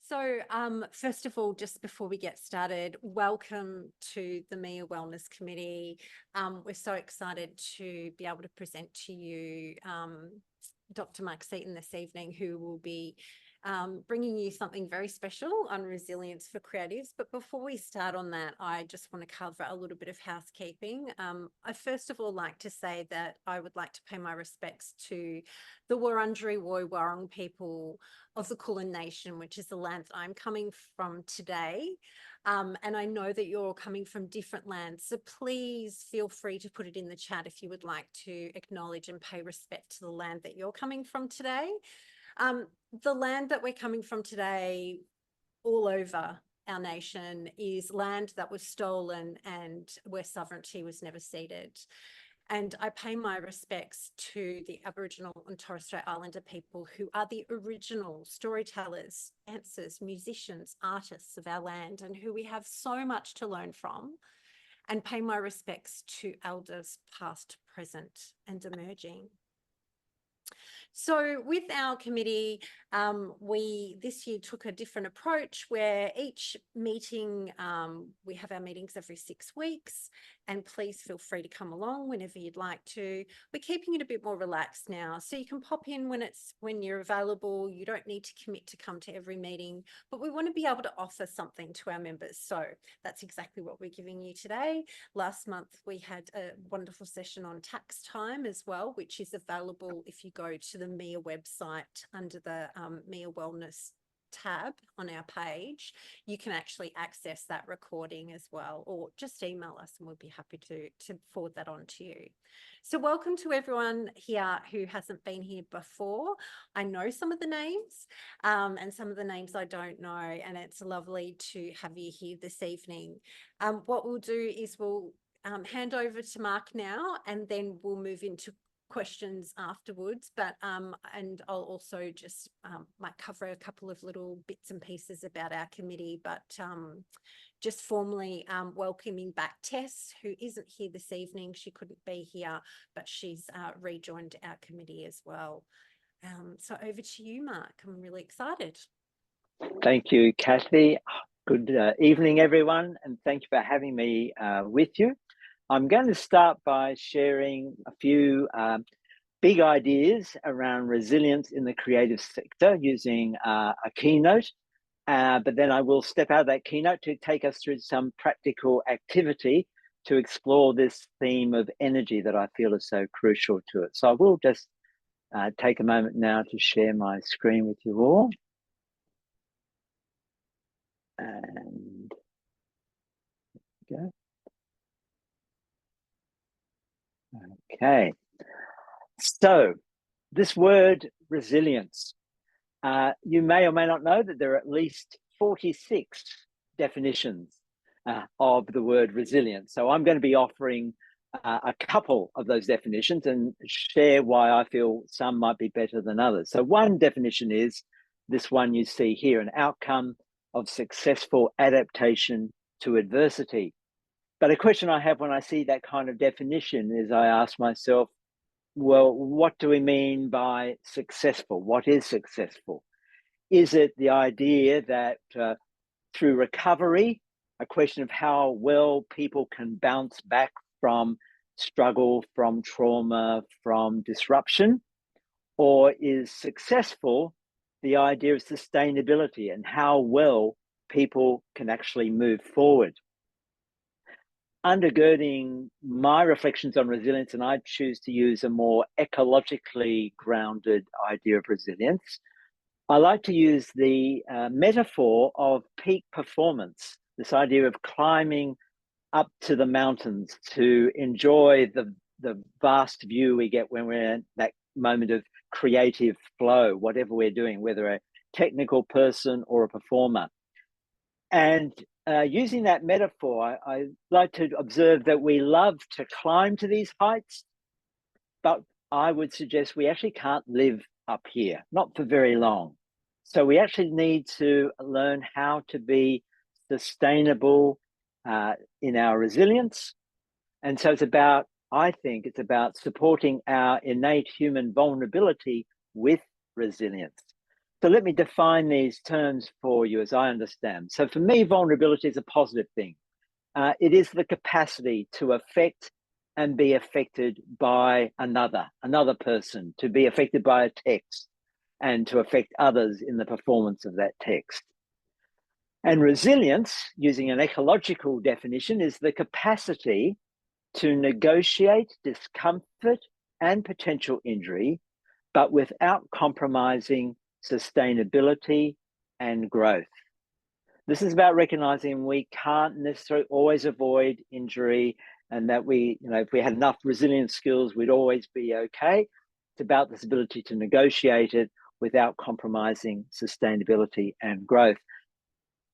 First of all, just before we get started, welcome to the MEAA Wellness Committee. We're so excited to be able to present to you Dr. Mark Seton this evening, who will be bringing you something very special on resilience for creatives. But before we start on that, I just want to cover a little bit of housekeeping. I first of all like to say that I would like to pay my respects to the Wurundjeri Woi-wurrung people of the Kulin Nation, which is the land that I'm coming from today. And I know that you're all coming from different lands, so please feel free to put it in the chat if you would like to acknowledge and pay respect to the land that you're coming from today. The land that we're coming from today, all over our nation, is land that was stolen and where sovereignty was never ceded. And I pay my respects to the Aboriginal and Torres Strait Islander people, who are the original storytellers, dancers, musicians, artists of our land, and who we have so much to learn from. And pay my respects to elders past, present, and emerging. So with our committee, we this year took a different approach where each meeting, we have our meetings every 6 weeks, and please feel free to come along whenever you'd like to. We're keeping it a bit more relaxed now, so you can pop in when you're available. You don't need to commit to come to every meeting, but we want to be able to offer something to our members. So that's exactly what we're giving you today. Last month, we had a wonderful session on tax time as well, which is available if you go to the MEAA website under the MEAA Wellness tab on our page. You can actually access that recording as well, or just email us and we'll be happy to forward that on to you. So welcome to everyone here who hasn't been here before. I know some of the names and some of the names I don't know, and it's lovely to have you here this evening. What we'll do is we'll hand over to Mark now, and then we'll move into questions afterwards, but and I'll also just might cover a couple of little bits and pieces about our committee, but just formally welcoming back Tess, who isn't here this evening. She couldn't be here, but she's rejoined our committee as well. So over to you, Mark. I'm really excited. Thank you, Kathy. Good evening, everyone, and thank you for having me with you. I'm going to start by sharing a few big ideas around resilience in the creative sector using a keynote, but then I will step out of that keynote to take us through some practical activity to explore this theme of energy that I feel is so crucial to it. So I will just take a moment now to share my screen with you all. And there we go. Okay, so this word resilience, you may or may not know that there are at least 46 definitions of the word resilience. So I'm going to be offering a couple of those definitions and share why I feel some might be better than others. So one definition is this one you see here, an outcome of successful adaptation to adversity. But a question I have when I see that kind of definition is I ask myself, well, what do we mean by successful? What is successful? Is it the idea that through recovery, a question of how well people can bounce back from struggle, from trauma, from disruption? Or is successful the idea of sustainability and how well people can actually move forward? Undergirding my reflections on resilience, and I choose to use a more ecologically grounded idea of resilience, I like to use the metaphor of peak performance, this idea of climbing up to the mountains to enjoy the vast view we get when we're in that moment of creative flow, whatever we're doing, whether a technical person or a performer. And using that metaphor, I like to observe that we love to climb to these heights, but I would suggest we actually can't live up here, not for very long. So we actually need to learn how to be sustainable in our resilience. And so it's about, I think it's about supporting our innate human vulnerability with resilience. So let me define these terms for you as I understand. So for me, vulnerability is a positive thing. It is the capacity to affect and be affected by another person, to be affected by a text and to affect others in the performance of that text. And resilience, using an ecological definition, is the capacity to negotiate discomfort and potential injury, but without compromising sustainability and growth. This is about recognizing we can't necessarily always avoid injury, and that we, if we had enough resilience skills, we'd always be okay. It's about this ability to negotiate it without compromising sustainability and growth.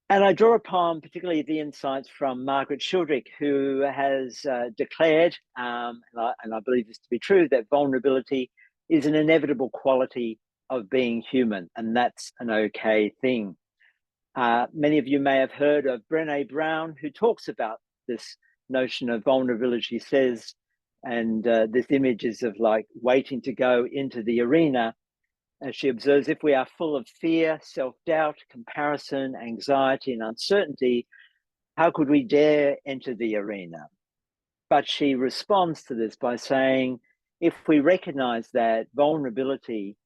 And I draw upon particularly the insights from Margaret Shildrick, who has declared, and I believe this to be true, that vulnerability is an inevitable quality of being human, and that's an okay thing. Many of you may have heard of Brené Brown, who talks about this notion of vulnerability. She says, and this image is of like waiting to go into the arena. As she observes, if we are full of fear, self-doubt, comparison, anxiety, and uncertainty, how could we dare enter the arena? But she responds to this by saying, if we recognize that vulnerability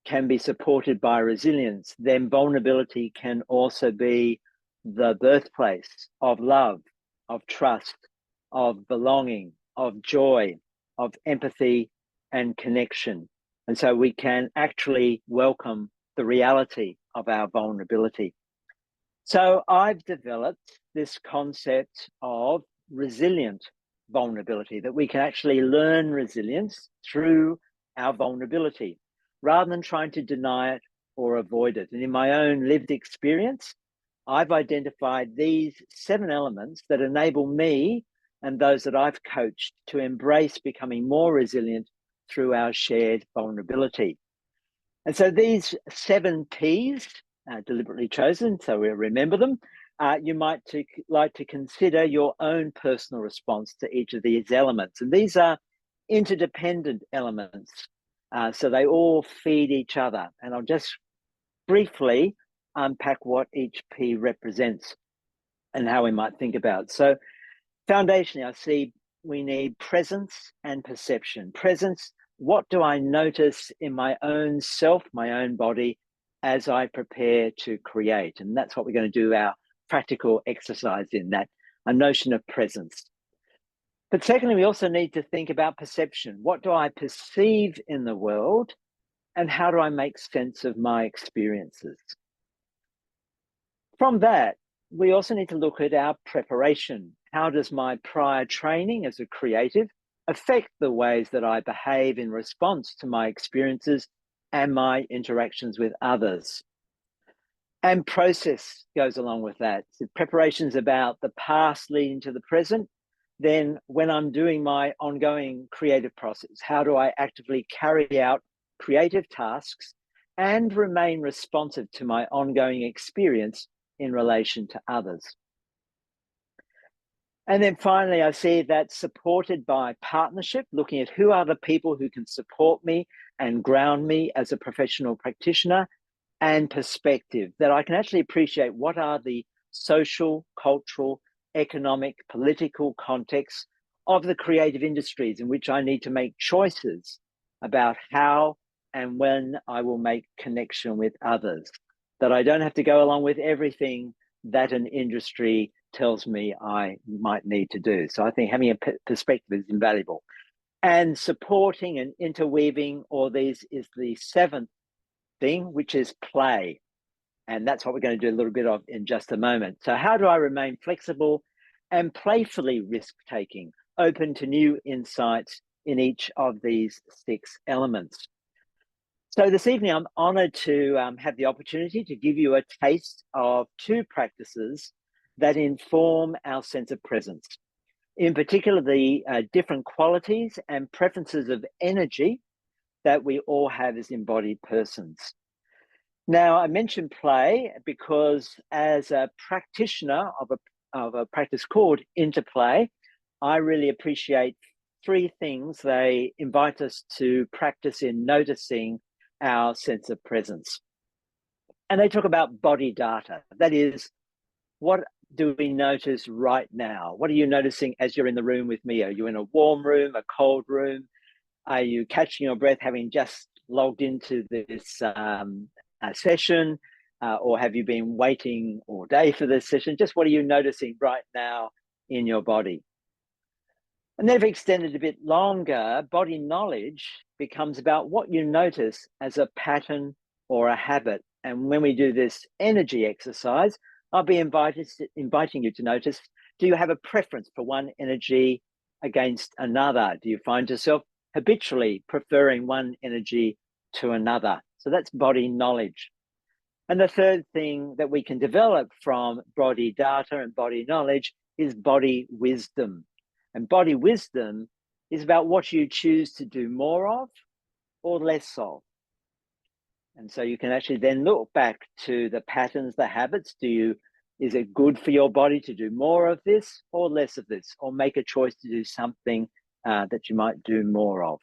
can be supported by resilience, then vulnerability can also be the birthplace of love, of trust, of belonging, of joy, of empathy and connection. And so we can actually welcome the reality of our vulnerability. So I've developed this concept of resilient vulnerability, that we can actually learn resilience through our vulnerability, rather than trying to deny it or avoid it. And in my own lived experience, I've identified these 7 elements that enable me and those that I've coached to embrace becoming more resilient through our shared vulnerability. And so these 7 Ps, deliberately chosen, so we'll remember them, you might like to consider your own personal response to each of these elements. And these are interdependent elements. So they all feed each other. And I'll just briefly unpack what each P represents and how we might think about it. So foundationally, I see we need presence and perception. Presence, what do I notice in my own self, my own body, as I prepare to create? And that's what we're going to do our practical exercise in, that a notion of presence. But secondly, we also need to think about perception. What do I perceive in the world, and how do I make sense of my experiences? From that, we also need to look at our preparation. How does my prior training as a creative affect the ways that I behave in response to my experiences and my interactions with others? And process goes along with that. So preparation is about the past leading to the present. Then when I'm doing my ongoing creative process, how do I actively carry out creative tasks and remain responsive to my ongoing experience in relation to others? And then finally, I see that supported by partnership, looking at who are the people who can support me and ground me as a professional practitioner, and perspective, that I can actually appreciate what are the social, cultural, economic, political contexts of the creative industries in which I need to make choices about how and when I will make connection with others, that I don't have to go along with everything that an industry tells me I might need to do. So I think having a perspective is invaluable. And supporting and interweaving all these is the 7th thing, which is play. And that's what we're going to do a little bit of in just a moment. So how do I remain flexible and playfully risk-taking, open to new insights in each of these 6 elements? So this evening, I'm honoured to have the opportunity to give you a taste of 2 practices that inform our sense of presence. In particular, the different qualities and preferences of energy that we all have as embodied persons. Now, I mentioned play because as a practitioner of a practice called Interplay, I really appreciate 3 things they invite us to practice in noticing our sense of presence. And they talk about body data. That is, what do we notice right now? What are you noticing as you're in the room with me? Are you in a warm room, a cold room? Are you catching your breath having just logged into this session? Or have you been waiting all day for this session? Just what are you noticing right now in your body? And then if extended a bit longer, body knowledge becomes about what you notice as a pattern or a habit. And when we do this energy exercise, I'll be inviting you to notice, do you have a preference for one energy against another? Do you find yourself habitually preferring one energy to another? So that's body knowledge. And the third thing that we can develop from body data and body knowledge is body wisdom. And body wisdom is about what you choose to do more of or less of. And so you can actually then look back to the patterns, the habits. Is it good for your body to do more of this or less of this, or make a choice to do something that you might do more of?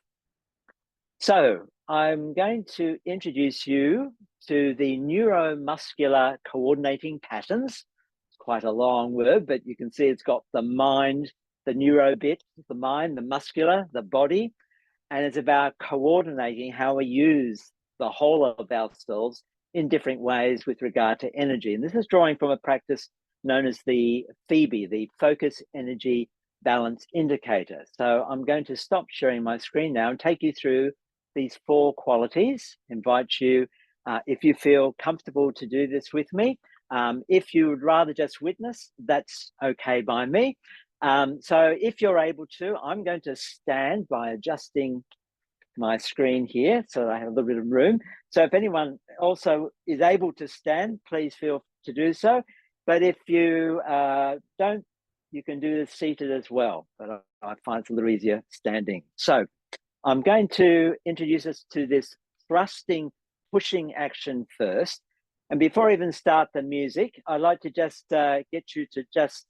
So I'm going to introduce you to the neuromuscular coordinating patterns. It's quite a long word, but you can see it's got the mind, the neuro bit, the mind, the muscular, the body, and it's about coordinating how we use the whole of ourselves in different ways with regard to energy. And this is drawing from a practice known as the FEBI, the Focus Energy Balance Indicator. So I'm going to stop sharing my screen now and take you through these 4 qualities. Invite you, if you feel comfortable, to do this with me. If you would rather just witness, that's okay by me. So if you're able to, I'm going to stand by adjusting my screen here so that I have a little bit of room. So if anyone also is able to stand, please feel to do so. But if you don't, you can do this seated as well. But I find it's a little easier standing. So I'm going to introduce us to this thrusting, pushing action first. And before I even start the music, I'd like to just get you to just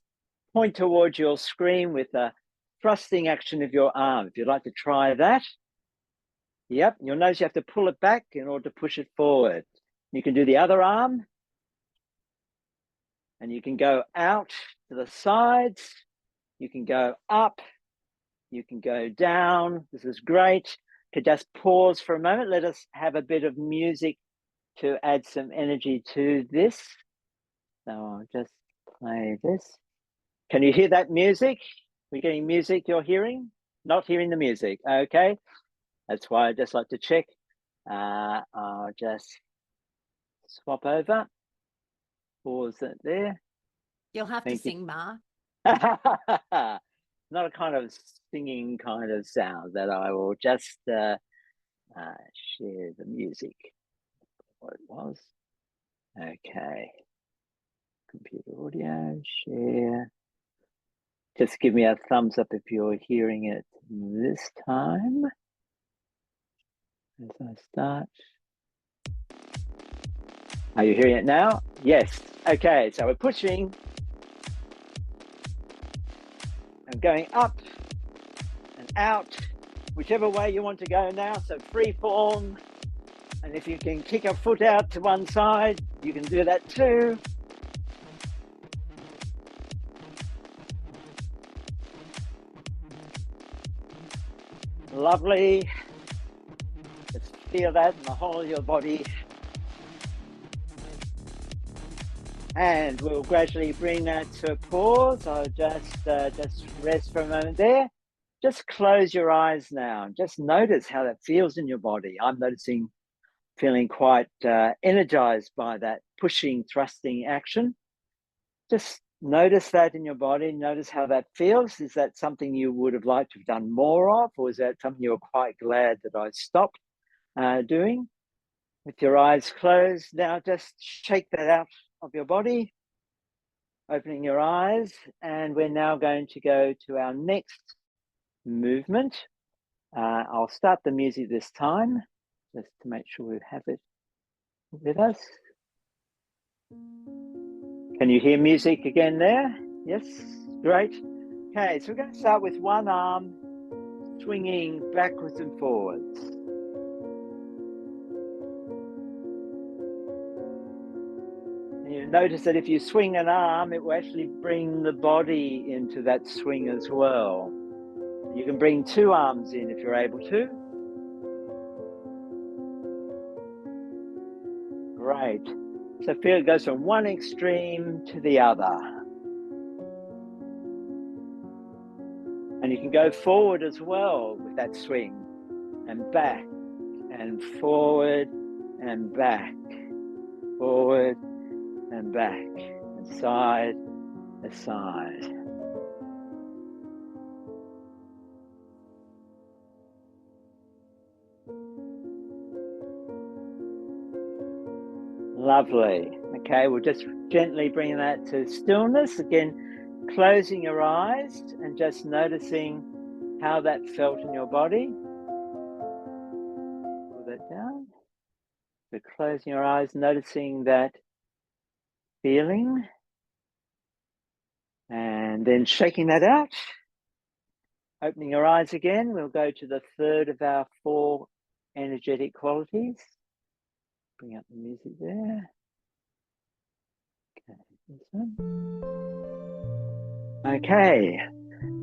point towards your screen with a thrusting action of your arm. If you'd like to try that. Yep, you'll notice you have to pull it back in order to push it forward. You can do the other arm. And you can go out to the sides. You can go up. You can go down. This is great. Could just pause for a moment. Let us have a bit of music to add some energy to this. So I'll just play this. Can you hear that music? We're getting music you're hearing? Not hearing the music. Okay. That's why I just like to check. I'll just swap over. Pause it there. You'll have to sing, Mark. Not a kind of singing kind of sound that I will just share the music. What it was. Okay. Computer audio, share. Just give me a thumbs up if you're hearing it this time. As I start. Are you hearing it now? Yes. Okay, so we're pushing and going up and out, whichever way you want to go now. So free form. And if you can kick a foot out to one side, you can do that too. Lovely. Just feel that in the whole of your body. And we'll gradually bring that to a pause. I'll just rest for a moment there. Just close your eyes now. Just notice how that feels in your body. I'm feeling quite energized by that pushing, thrusting action. Just notice that in your body. Notice how that feels. Is that something you would have liked to have done more of? Or is that something you're quite glad that I stopped doing? With your eyes closed, now just shake that out of your body, opening your eyes, and we're now going to go to our next movement. I'll start the music this time, just to make sure we have it with us. Can you hear music again there? Yes, great. Okay, so we're going to start with one arm swinging backwards and forwards. You notice that if you swing an arm, it will actually bring the body into that swing as well. You can bring 2 arms in if you're able to. Great. So feel it goes from one extreme to the other. And you can go forward as well with that swing, and back and forward and back, forward and back, and side to side. Lovely. Okay, we'll just gently bring that to stillness. Again, closing your eyes and just noticing how that felt in your body. Pull that down. So closing your eyes, noticing that feeling. And then shaking that out. Opening your eyes again, we'll go to the third of our 4 energetic qualities. Bring up the music there. Okay, this one. Okay,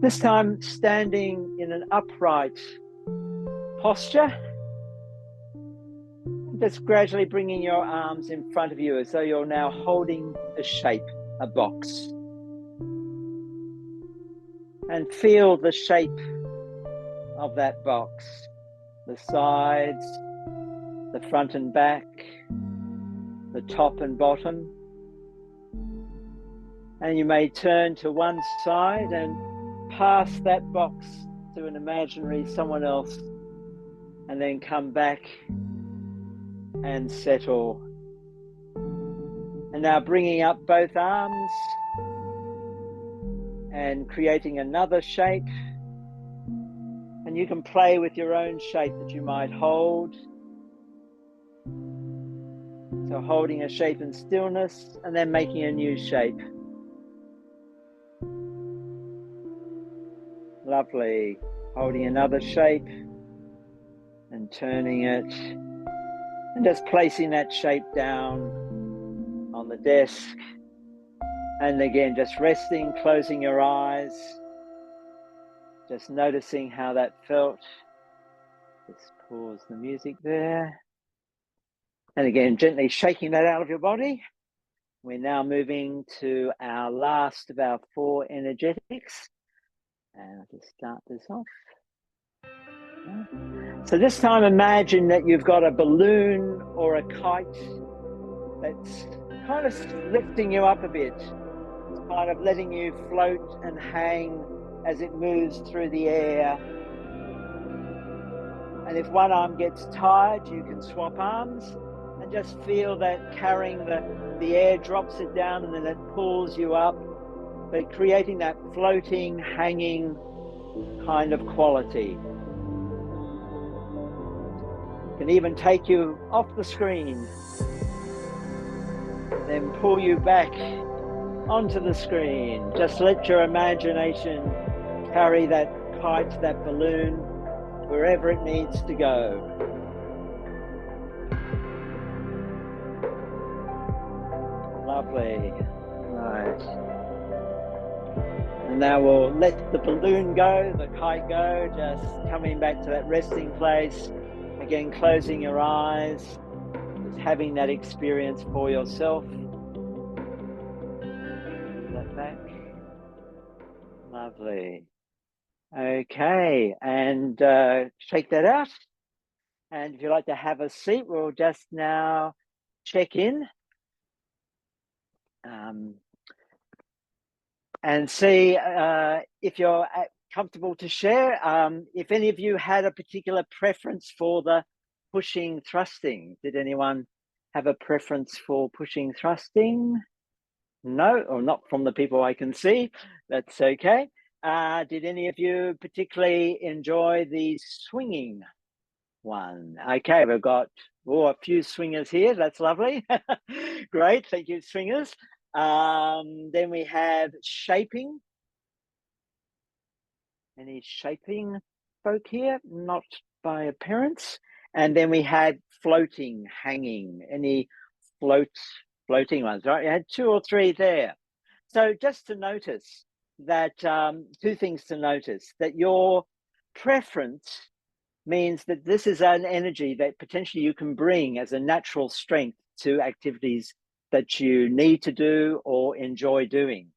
this time standing in an upright posture. Just gradually bringing your arms in front of you as though you're now holding a shape, a box. And feel the shape of that box, the sides, the front and back, the top and bottom. And you may turn to one side and pass that box to an imaginary someone else, and then come back and settle. And now bringing up both arms and creating another shape. And you can play with your own shape that you might hold. So holding a shape in stillness and then making a new shape. Lovely. Holding another shape and turning it and just placing that shape down on the desk. And again, just resting, closing your eyes, just noticing how that felt. Just pause the music there. And again, gently shaking that out of your body. We're now moving to our last of our 4 energetics. And I'll just start this off. So this time imagine that you've got a balloon or a kite that's kind of lifting you up a bit. It's kind of letting you float and hang as it moves through the air. And if one arm gets tired, you can swap arms and just feel that carrying the air drops it down and then it pulls you up, but creating that floating, hanging kind of quality. Can even take you off the screen, then pull you back onto the screen. Just let your imagination carry that kite, that balloon, wherever it needs to go. Lovely. Right. And now we'll let the balloon go, the kite go, just coming back to that resting place. Again, closing your eyes, just having that experience for yourself. Bring that back. Lovely. Okay, and shake that out. And if you'd like to have a seat, we'll just now check in and see if you're comfortable to share. If any of you had a particular preference for the pushing thrusting. Did anyone have a preference for pushing thrusting? No, or not from the people I can see. That's okay. Did any of you particularly enjoy the swinging one? Okay, we've got a few swingers here. That's lovely. Great, thank you, swingers. Then we have shaping. Any shaping folk here? Not by appearance. And then we had floating, hanging. Any float floating ones, right? You had 2 or 3 there. So just to notice that, 2 things to notice, that your preference means that this is an energy that potentially you can bring as a natural strength to activities that you need to do or enjoy doing.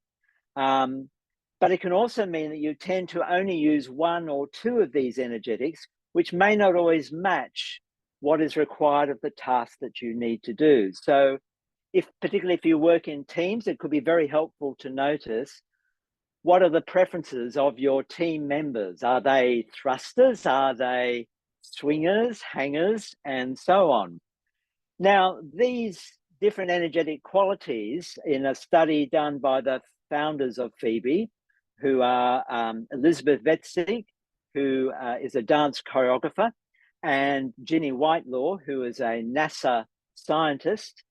But it can also mean that you tend to only use 1 or 2 of these energetics, which may not always match what is required of the task that you need to do. So particularly if you work in teams, it could be very helpful to notice what are the preferences of your team members. Are they thrusters? Are they swingers, hangers, and so on? Now, these different energetic qualities in a study done by the founders of FEBI, who are Elizabeth Vetzig, who is a dance choreographer, and Ginny Whitelaw, who is a NASA scientist,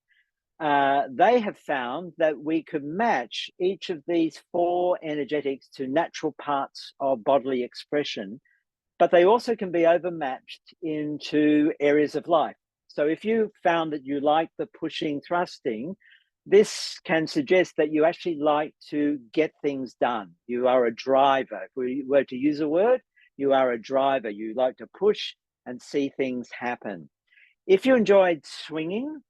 they have found that we could match each of these 4 energetics to natural parts of bodily expression, but they also can be overmatched into areas of life. So if you found that you like the pushing, thrusting, this can suggest that you actually like to get things done. You are a driver. If we were to use a word, you are a driver. You like to push and see things happen. If you enjoyed swinging,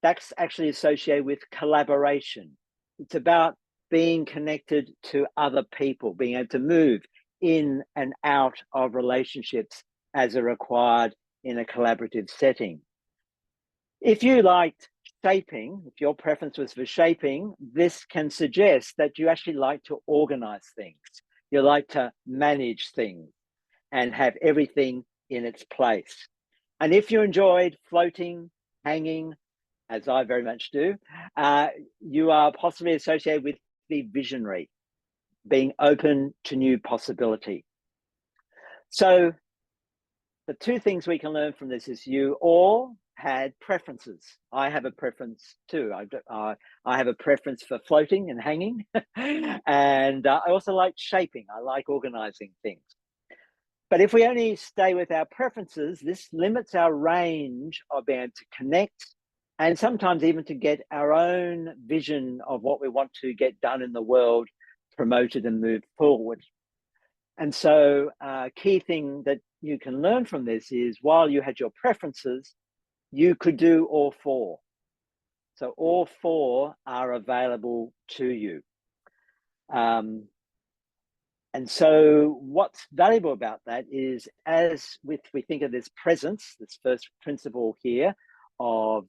that's actually associated with collaboration. It's about being connected to other people, being able to move in and out of relationships as are required in a collaborative setting. If you liked shaping, if your preference was for shaping, this can suggest that you actually like to organize things. You like to manage things and have everything in its place. And if you enjoyed floating, hanging, as I very much do, you are possibly associated with the visionary, being open to new possibility. So the 2 things we can learn from this is you all had preferences. I have a preference too. I have a preference for floating and hanging, and I also like shaping. I like organizing things. But if we only stay with our preferences, this limits our range of being able to connect and sometimes even to get our own vision of what we want to get done in the world promoted and moved forward. And so a key thing that you can learn from this is while you had your preferences, you could do all 4. So all 4 are available to you. And so what's valuable about that is as we think of this presence, this first principle here of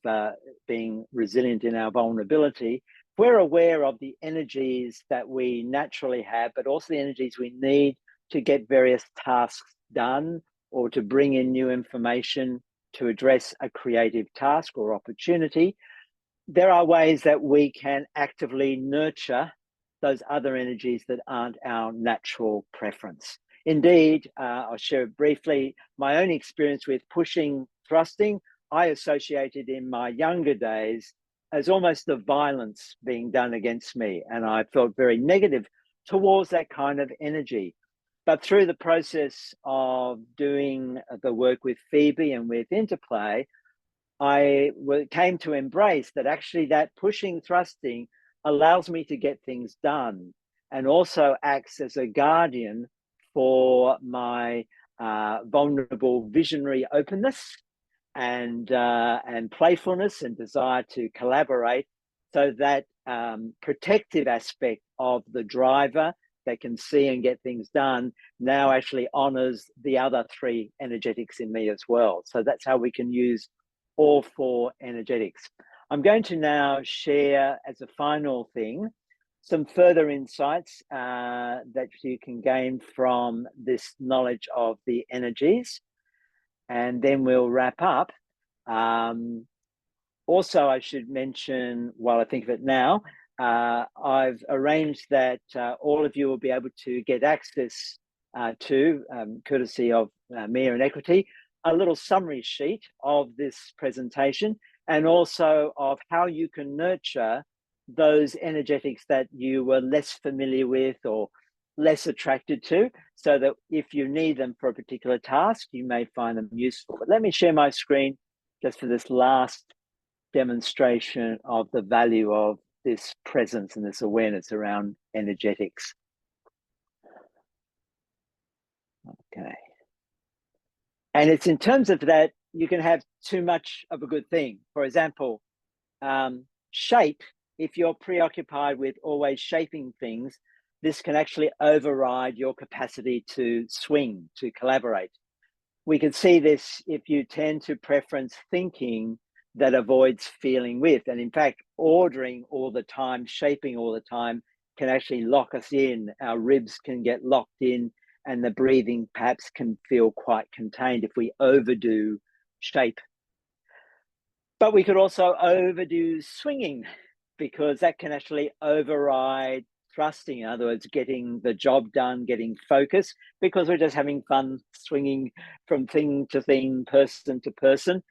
being resilient in our vulnerability, we're aware of the energies that we naturally have, but also the energies we need to get various tasks done or to bring in new information to address a creative task or opportunity. There are ways that we can actively nurture those other energies that aren't our natural preference. Indeed, I'll share briefly my own experience with pushing, thrusting. I associated in my younger days as almost the violence being done against me, and I felt very negative towards that kind of energy. But through the process of doing the work with FEBI and with Interplay, I came to embrace that actually that pushing, thrusting allows me to get things done and also acts as a guardian for my vulnerable visionary openness and playfulness and desire to collaborate, so that protective aspect of the driver that can see and get things done now actually honors the other 3 energetics in me as well. So that's how we can use all 4 energetics. I'm going to now share as a final thing some further insights that you can gain from this knowledge of the energies, and then we'll wrap up. Also, I should mention, while I think of it now, I've arranged that all of you will be able to get access to, courtesy of MEAA and Equity, a little summary sheet of this presentation, and also of how you can nurture those energetics that you were less familiar with or less attracted to, so that if you need them for a particular task, you may find them useful. But let me share my screen just for this last demonstration of the value of this presence and this awareness around energetics. Okay. And it's in terms of that, you can have too much of a good thing. For example, shape, if you're preoccupied with always shaping things, this can actually override your capacity to swing, to collaborate. We can see this if you tend to preference thinking that avoids feeling with. And in fact, ordering all the time, shaping all the time can actually lock us in. Our ribs can get locked in, and the breathing perhaps can feel quite contained if we overdo shape. But we could also overdo swinging, because that can actually override thrusting. In other words, getting the job done, getting focus, because we're just having fun swinging from thing to thing, person to person.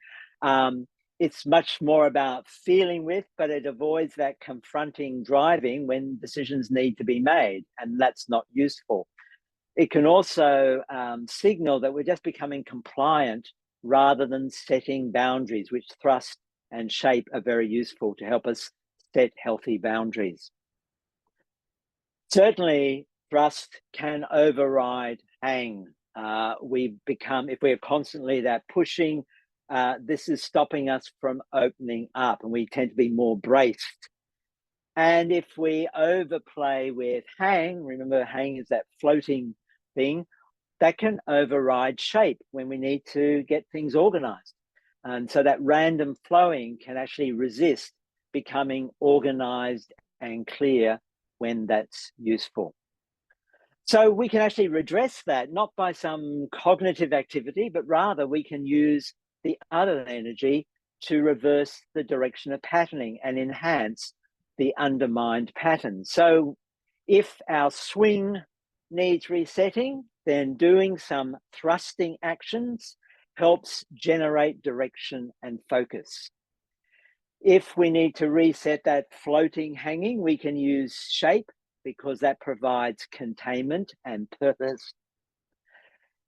It's much more about feeling with, but it avoids that confronting driving when decisions need to be made, and that's not useful. It can also signal that we're just becoming compliant rather than setting boundaries, which thrust and shape are very useful to help us set healthy boundaries. Certainly, thrust can override hang. We become, if we're constantly that pushing, this is stopping us from opening up, and we tend to be more braced. And if we overplay with hang, remember hang is that floating thing, that can override shape when we need to get things organized. And so that random flowing can actually resist becoming organized and clear when that's useful. So we can actually redress that, not by some cognitive activity, but rather we can use the other energy to reverse the direction of patterning and enhance the undermined pattern. So if our swing needs resetting, then doing some thrusting actions helps generate direction and focus. If we need to reset that floating hanging, we can use shape, because that provides containment and purpose.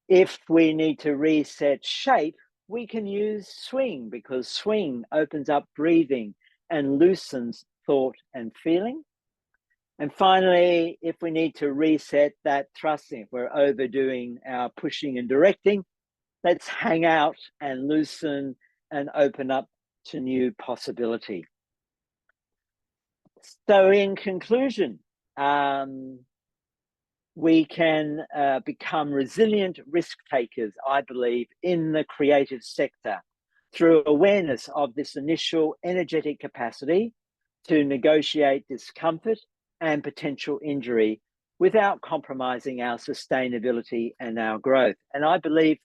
If we need to reset shape, we can use swing, because swing opens up breathing and loosens thought and feeling. And finally, if we need to reset that thrusting, if we're overdoing our pushing and directing, let's hang out and loosen and open up to new possibility. So in conclusion, we can become resilient risk takers, I believe, in the creative sector through awareness of this initial energetic capacity to negotiate discomfort and potential injury without compromising our sustainability and our growth. And I believe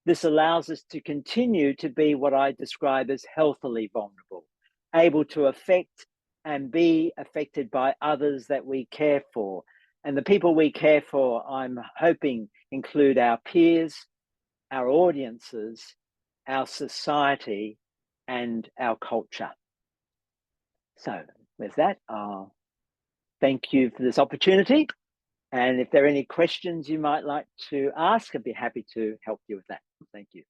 this allows us to continue to be what I describe as healthily vulnerable, able to affect and be affected by others that we care for. And the people we care for, I'm hoping, include our peers, our audiences, our society, and our culture. So with that, I'll thank you for this opportunity. And if there are any questions you might like to ask, I'd be happy to help you with that. Thank you.